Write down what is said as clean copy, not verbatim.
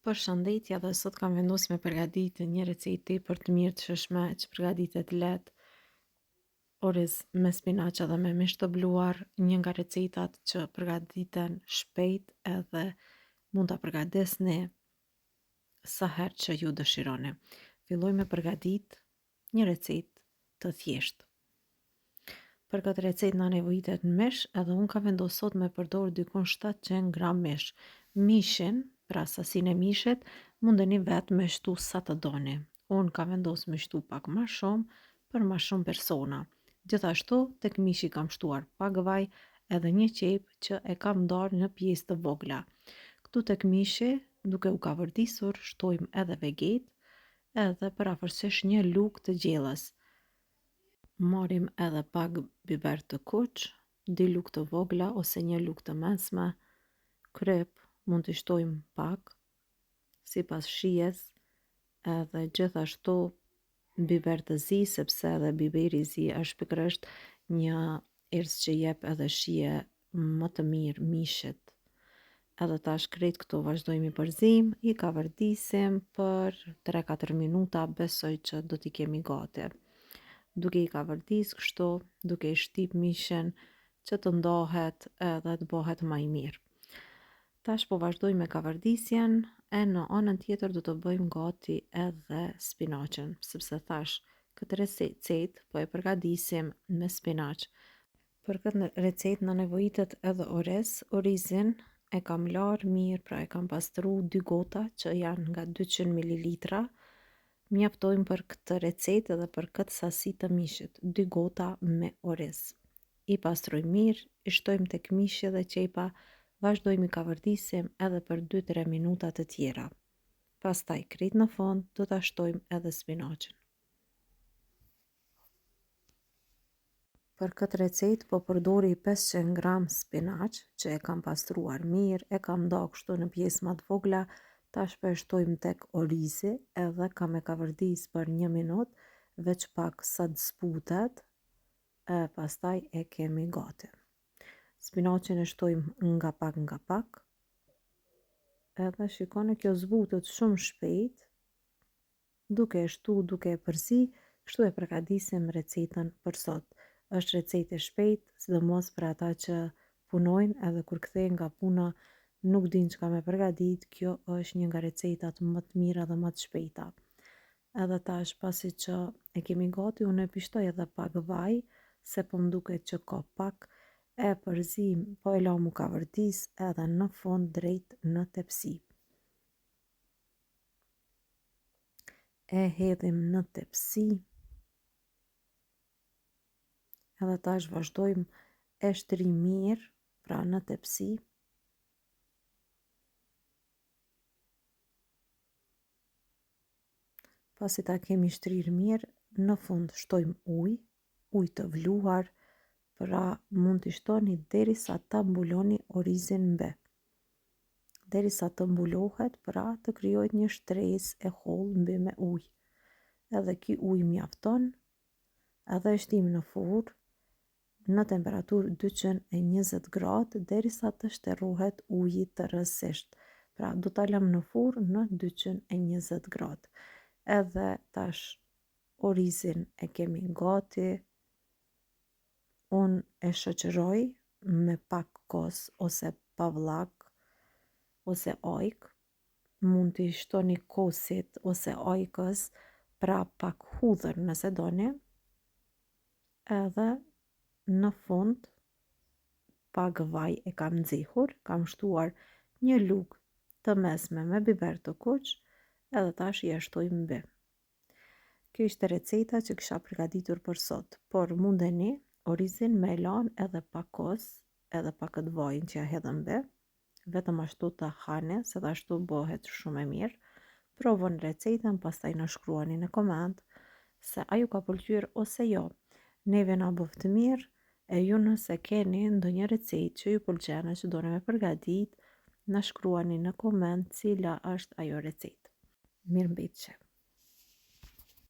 Përshëndetje, dhe sot kam vendosur me përgatitë një recetë tepër të mirë të shëshme që përgatitet lehtë, oriz me spinaq edhe me mish të bluar, një nga recetat që përgatiten shpejt edhe mund ta përgatisni sa herë që ju dëshironi. Filloj me përgatitë një recetë të thjeshtë. Për këtë recetë na nevojitet mish edhe unë kam vendosur sot me përdor dikon 700 gram mish. Mishin, pra sasinë e mishit, mundeni vetë me shtu sa të doni. Unë kam vendosur me shtu pak më shumë për më shumë persona. Gjithashtu tek mishi kam shtuar pak vaj edhe një qepë që e kam ndarë në pjesë të vogla. Këtu tek mishi, duke u kavërdisur, shtojmë edhe vegetë edhe parafërsisht një lugë të gjellës. Marrim edhe pak biber të kuq, 2 lugë të vogla ose një lugë të mesme, kryp mund t'i shtojmë pak, sipas shijes, edhe gjithashtu biber të zi, sepse edhe biberi i zi është pikërisht një erëz që jep edhe shije më të mirë mishit. Edhe tash krejt këto vazhdojmë i përzim, i kavërdisim për 3-4 minuta, besoj që do t'i kemi gati. Duke i kavërdis kështu, duke i shtyp mishin që të ndahet edhe të bëhet më i mirë. Tash po vazhdoj me kavërdisjen e në anën tjetër do të bëjmë gati edhe spinaqin, sepse thash këtë recetë po e përgatisim me spinaq. Për këtë recetë na nevojitet edhe oriz. Orizin e kam larë mirë, pra e kam pastru 2 gota që janë nga 200 ml. Mjaftojmë për këtë recetë edhe për këtë sasi të mishit, 2 gota me oriz. I pastrojmë mirë, i shtojmë tek mishi dhe qepa, vazhdojmë i kavërdisim edhe për 2-3 minuta të tjera. Pastaj krejt në fund do ta shtojmë edhe spinaqin. Për këtë recetë po përdori 500 gram spinaq që e kam pastruar mirë, e kam nda kështu në pjesë më të vogla. Tash po e shtojmë tek orizi edhe kam e kavërdis për 1 minutë, veç pak sa të zbutet, pastaj e kemi gati. Spinaqin e shtojmë nga pak, edhe shikoni kjo zbutet shumë shpejt, duke e shtu, duke e përzi, kështu e përgatisim recetën për sot. Është recetë e shpejtë, sidomos për ata që punojnë edhe kur kthehen nga puna nuk din çka me përgatit, kjo është një nga recetat më të mira dhe më të shpejta. Edhe tash pasi që e kemi gati, unë e pishtoj edhe pak vaj, se po m'duket që ka pak, e përzim, po e la mu kavërdis edhe në fund drejt në tepsi. E hedhim në tepsi, edhe tash vazhdojmë e shtrim mirë, pra në tepsi. Pasi ta kemi shtrirë mirë, në fund shtojmë ujë të vluar, pra mund t'i shtoni derisa ta mbuloni orizin mbe. Derisa të mbulohet, pra të krijohet një shtresë e hollë mbi me ujë. Edhe ky ujë mjafton, edhe e shtim në furrë në temperaturë 220 gradë derisa të shterrohet uji tërësisht. Pra do ta lëm në furrë në 220 gradë. Edhe tash orizin e kemi gati. Unë e shoqëroj me pak kos ose pavllak ose ajk. Mund t'i shtoni kosit ose ajkës, pra pak hudhër nëse doni. Edhe në fund pak vaj e kam nxehur, kam shtuar një lugë të mesme me biber të kuq, edhe tash ja shtoj mbi. Kjo ishte receta që kisha përgatitur për sot, por mundeni orizin me lan edhe pak kos, edhe pak këtë vajin që ja hedhëm mbi, vetëm ashtu ta hani, se ashtu bëhet shumë e mirë. Provoni recetën, pastaj na shkruani në koment se a ju ka pëlqyer ose jo. Neve na bëftë mirë, e ju nëse keni ndonjë recetë që ju pëlqen e që doni me përgatit, na shkruani në koment cila është ajo recetë. Mirëmbëjtje.